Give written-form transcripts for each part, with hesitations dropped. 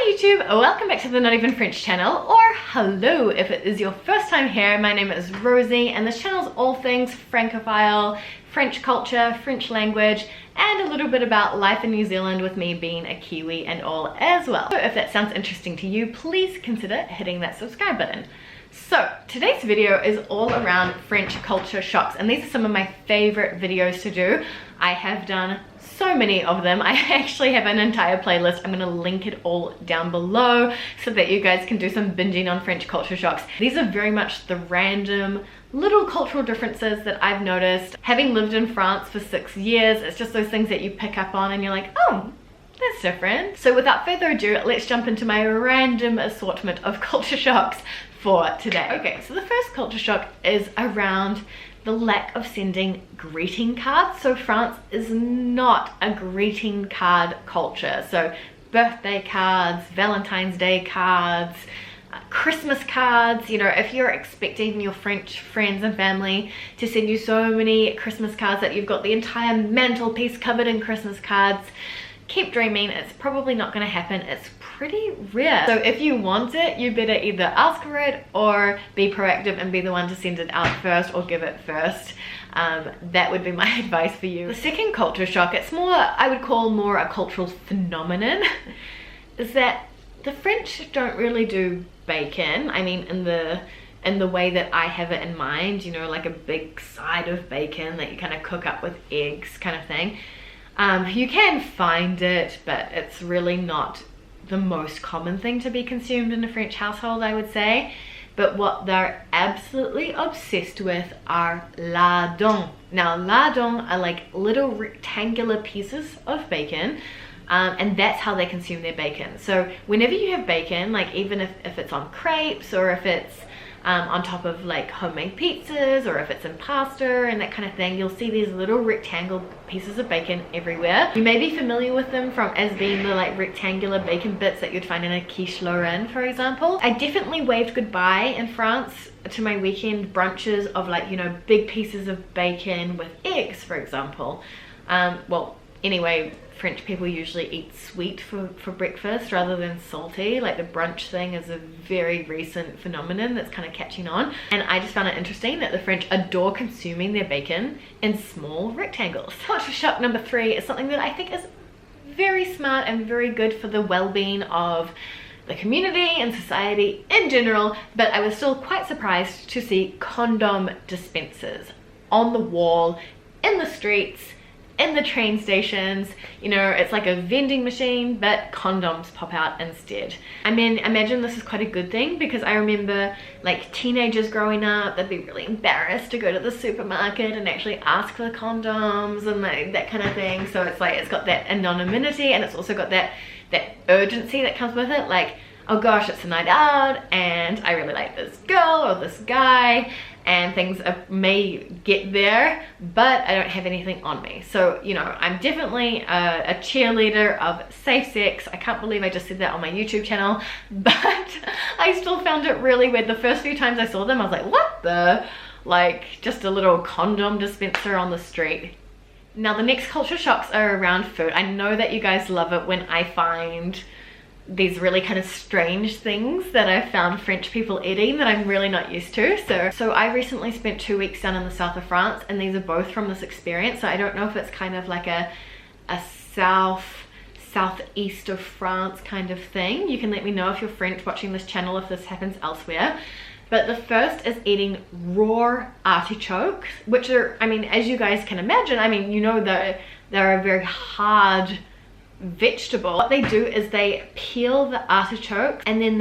Hi YouTube, welcome back to the Not Even French channel, or hello if it is your first time here. My name is Rosie and this channel is all things Francophile, French culture, French language, and a little bit about life in New Zealand with me being a Kiwi and all as well. So if that sounds interesting to you, please consider hitting that subscribe button. So today's video is all around French culture shocks, and these are some of my favorite videos to do. I have done so many of them. I actually have an entire playlist. I'm going to link it all down below so that you guys can do some binging on French culture shocks. These are very much the random little cultural differences that I've noticed. Having lived in France for 6 years, it's just those things that you pick up on and you're like, oh, that's different. So without further ado, let's jump into my random assortment of culture shocks for today. Okay, so the first culture shock is around the lack of sending greeting cards. So France is not a greeting card culture. So birthday cards, Valentine's Day cards, Christmas cards, you know, if you're expecting your French friends and family to send you so many Christmas cards that you've got the entire mantelpiece covered in Christmas cards, keep dreaming. It's probably not going to happen. It's pretty rare. So if you want it, you better either ask for it or be proactive and be the one to send it out first or give it first. That would be my advice for you. The second culture shock, it's more, I would call more a cultural phenomenon, is that the French don't really do bacon. I mean, in the way that I have it in mind, you know, like a big side of bacon that you kind of cook up with eggs kind of thing. You can find it, but it's really not the most common thing to be consumed in a French household, I would say. But what they're absolutely obsessed with are lardons. Now, lardons are like little rectangular pieces of bacon, and that's how they consume their bacon. So whenever you have bacon, like even if it's on crepes or if it's on top of like homemade pizzas or if it's in pasta and that kind of thing, you'll see these little rectangle pieces of bacon everywhere. You may be familiar with them from as being the like rectangular bacon bits that you'd find in a quiche Lorraine, for example. I definitely waved goodbye in France to my weekend brunches of like, you know, big pieces of bacon with eggs, for example. Well, anyway, French people usually eat sweet for breakfast rather than salty. Like the brunch thing is a very recent phenomenon that's kind of catching on. And I just found it interesting that the French adore consuming their bacon in small rectangles. Culture shock number 3 is something that I think is very smart and very good for the well-being of the community and society in general, but I was still quite surprised to see condom dispensers on the wall, in the streets, in the train stations. You know, it's like a vending machine, but condoms pop out instead. I mean, imagine this is quite a good thing, because I remember like teenagers growing up, they'd be really embarrassed to go to the supermarket and actually ask for the condoms and like that kind of thing. So it's like, it's got that anonymity, and it's also got that urgency that comes with it. Like, oh gosh, it's a night out and I really like this girl or this guy, and things may get there, but I don't have anything on me. So, you know, I'm definitely a cheerleader of safe sex. I can't believe I just said that on my YouTube channel, but I still found it really weird. The first few times I saw them, I was like, what the? Like, just a little condom dispenser on the street. Now, the next culture shocks are around food. I know that you guys love it when I find these really kind of strange things that I've found French people eating that I'm really not used to. So I recently spent 2 weeks down in the south of France, and these are both from this experience. So I don't know if it's kind of like a southeast of France kind of thing. You can let me know if you're French watching this channel if this happens elsewhere. But the first is eating raw artichokes, which are, I mean, as you guys can imagine, I mean, you know, they're a very hard vegetable. What they do is they peel the artichoke, and then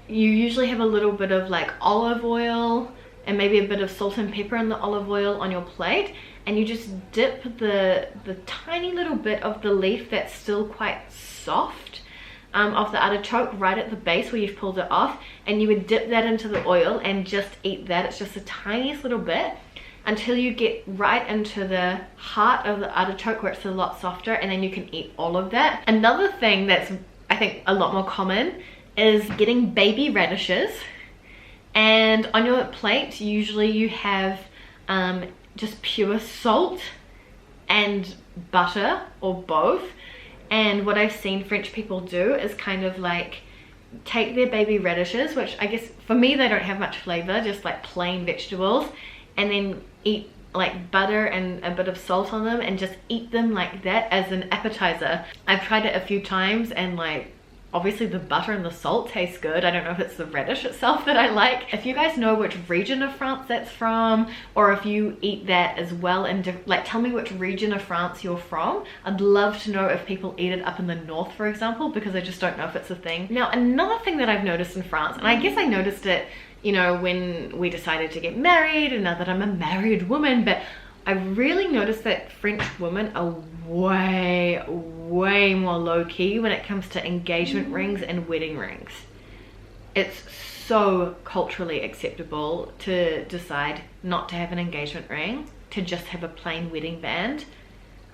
you usually have a little bit of like olive oil and maybe a bit of salt and pepper in the olive oil on your plate, and you just dip the tiny little bit of the leaf that's still quite soft of the artichoke right at the base where you've pulled it off, and you would dip that into the oil and just eat that. It's just the tiniest little bit until you get right into the heart of the artichoke where it's a lot softer, and then you can eat all of that. Another thing that's, I think, a lot more common is getting baby radishes, and on your plate usually you have just pure salt and butter or both, And what I've seen French people do is kind of like take their baby radishes, which I guess for me they don't have much flavor, just like plain vegetables, and then eat like butter and a bit of salt on them and just eat them like that as an appetizer. I've tried it a few times and like obviously the butter and the salt taste good. I don't know if it's the radish itself that I like. If you guys know which region of France that's from, or if you eat that as well, and like tell me which region of France you're from. I'd love to know if people eat it up in the north, for example, because I just don't know if it's a thing. Now, another thing that I've noticed in France, and I guess I noticed it, you know, when we decided to get married, and now that I'm a married woman, but I really noticed that French women are way more low-key when it comes to engagement rings and wedding rings. It's so culturally acceptable to decide not to have an engagement ring, to just have a plain wedding band,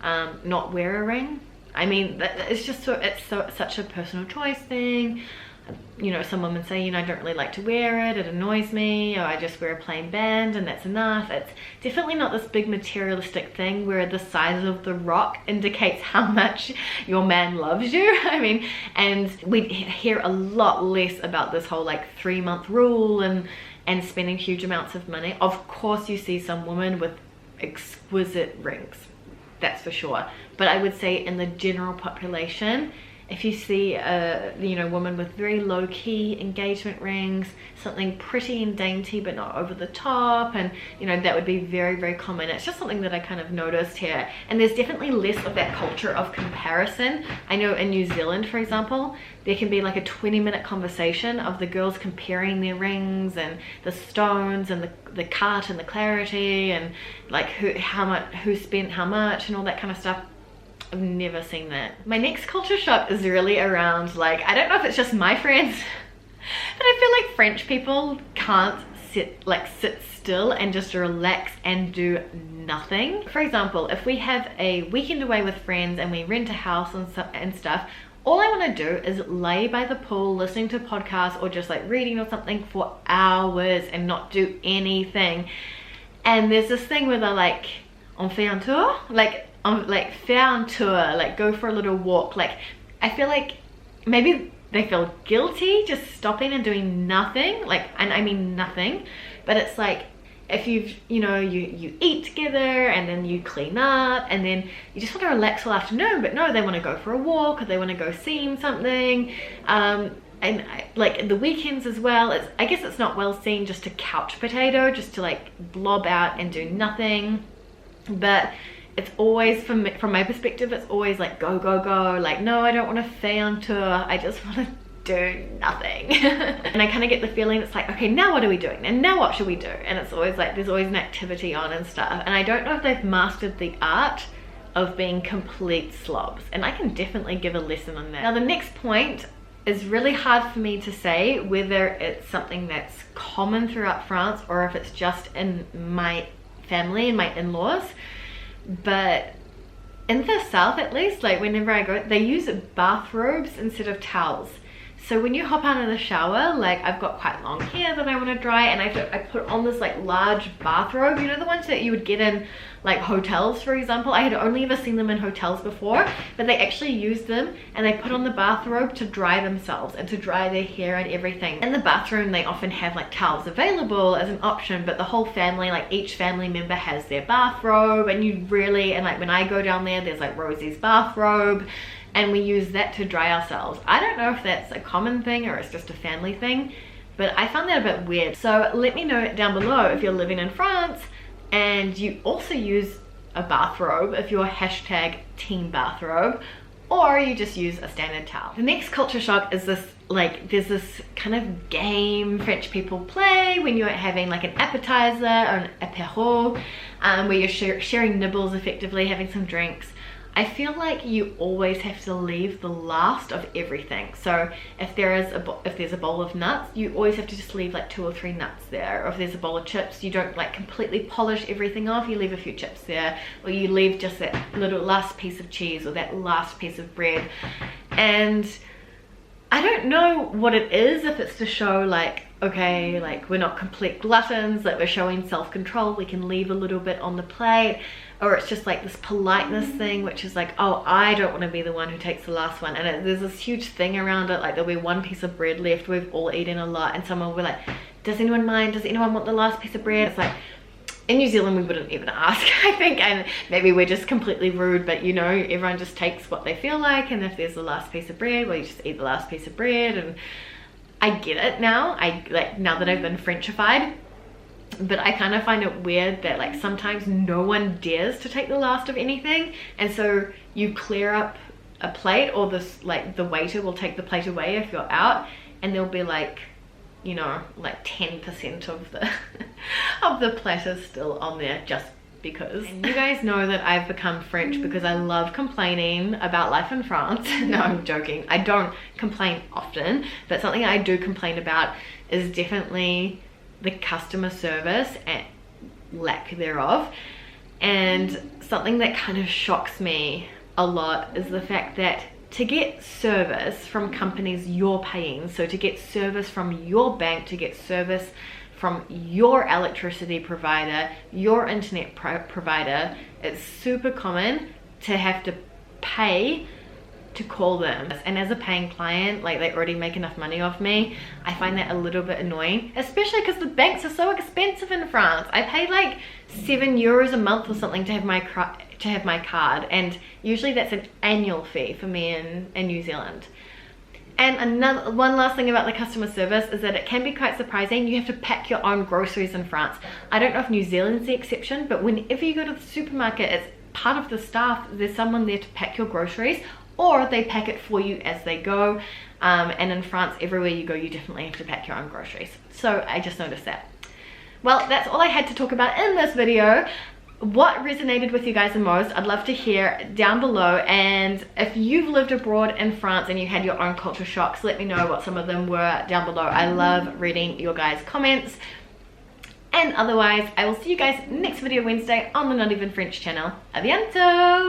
not wear a ring. I mean, it's just such a personal choice thing. You know, some women say, you know, I don't really like to wear it, it annoys me, or I just wear a plain band and that's enough. It's definitely not this big materialistic thing where the size of the rock indicates how much your man loves you. I mean, and we hear a lot less about this whole like 3-month rule and spending huge amounts of money. Of course you see some women with exquisite rings, that's for sure, but I would say in the general population, if you see a, you know, woman with very low-key engagement rings, something pretty and dainty but not over the top, and you know, that would be very common. It's just something that I kind of noticed here, and there's definitely less of that culture of comparison. I know in New Zealand, for example, there can be like a 20-minute conversation of the girls comparing their rings and the stones and the cut and the clarity and like who spent how much and all that kind of stuff. I've never seen that. My next culture shock is really around, like, I don't know if it's just my friends, but I feel like French people can't sit still and just relax and do nothing. For example, if we have a weekend away with friends and we rent a house and stuff, all I want to do is lay by the pool listening to podcasts or just like reading or something for hours and not do anything. And there's this thing where they're like, on fait un tour? Like faire un tour, like go for a little walk. Like I feel like maybe they feel guilty just stopping and doing nothing, like, and I mean nothing, but it's like if you eat together and then you clean up and then you just want to relax all afternoon, but no, they want to go for a walk or they want to go see something. And like the weekends as well, I guess it's not well seen just to couch potato, just to like blob out and do nothing. But it's always, from my perspective, it's always like go, like no, I don't want to faire un tour, I just want to do nothing. And I kind of get the feeling it's like, okay, now what are we doing, and now what should we do? And it's always like there's always an activity on and stuff, and I don't know if they've mastered the art of being complete slobs, and I can definitely give a lesson on that. Now the next point is really hard for me to say whether it's something that's common throughout France or if it's just in my family and my in-laws, but in the south at least, like whenever I go, they use bathrobes instead of towels. So when you hop out of the shower, like I've got quite long hair that I want to dry, and I put on this like large bathrobe, you know, the ones that you would get in like hotels, for example. I had only ever seen them in hotels before, but they actually use them and they put on the bathrobe to dry themselves and to dry their hair and everything. In the bathroom they often have like towels available as an option, but the whole family, like each family member has their bathrobe, and you really, and like when I go down there's like Rosie's bathrobe, and we use that to dry ourselves. I don't know if that's a common thing or it's just a family thing, but I found that a bit weird. So let me know down below if you're living in France and you also use a bathrobe, if you're hashtag team bathrobe, or you just use a standard towel. The next culture shock is this, like there's this kind of game French people play when you're having like an appetizer or an apéro, where you're sharing nibbles effectively, having some drinks. I feel like you always have to leave the last of everything. So if there's a bowl of nuts, you always have to just leave like 2 or 3 nuts there. Or if there's a bowl of chips, you don't like completely polish everything off, you leave a few chips there, or you leave just that little last piece of cheese or that last piece of bread. And I don't know what it is, if it's to show like okay, like we're not complete gluttons, like we're showing self-control, we can leave a little bit on the plate. Or it's just like this politeness thing, which is like, oh, I don't want to be the one who takes the last one. And there's this huge thing around it, like there'll be one piece of bread left, we've all eaten a lot, and someone will be like, does anyone mind, does anyone want the last piece of bread? It's like, in New Zealand we wouldn't even ask, I think, and maybe we're just completely rude, but you know, everyone just takes what they feel like, and if there's the last piece of bread, well, you just eat the last piece of bread. And I get it now, now that I've been Frenchified, but I kind of find it weird that like sometimes no one dares to take the last of anything, and so you clear up a plate, or this, like the waiter will take the plate away if you're out, and there'll be like, you know, like 10% of the of the platter still on there, just because. And you guys know that I've become French because I love complaining about life in France. No, I'm joking, I don't complain often, but something I do complain about is definitely the customer service and lack thereof. And something that kind of shocks me a lot is the fact that to get service from companies you're paying, so to get service from your bank, to get service from your electricity provider, your internet provider, it's super common to have to pay to call them. And as a paying client, like they already make enough money off me, I find that a little bit annoying, especially because the banks are so expensive in France. I pay like €7 a month or something to have my card, and usually that's an annual fee for me in New Zealand. And one last thing about the customer service is that it can be quite surprising. You have to pack your own groceries in France. I don't know if New Zealand's the exception, but whenever you go to the supermarket, it's part of the staff, there's someone there to pack your groceries, or they pack it for you as they go. And in France, everywhere you go, you definitely have to pack your own groceries. So I just noticed that. Well, that's all I had to talk about in this video. What resonated with you guys the most, I'd love to hear down below. And if you've lived abroad in France and you had your own culture shocks, let me know what some of them were down below. I love reading your guys' comments. And otherwise, I will see you guys next video Wednesday on the Not Even French channel. A bientôt!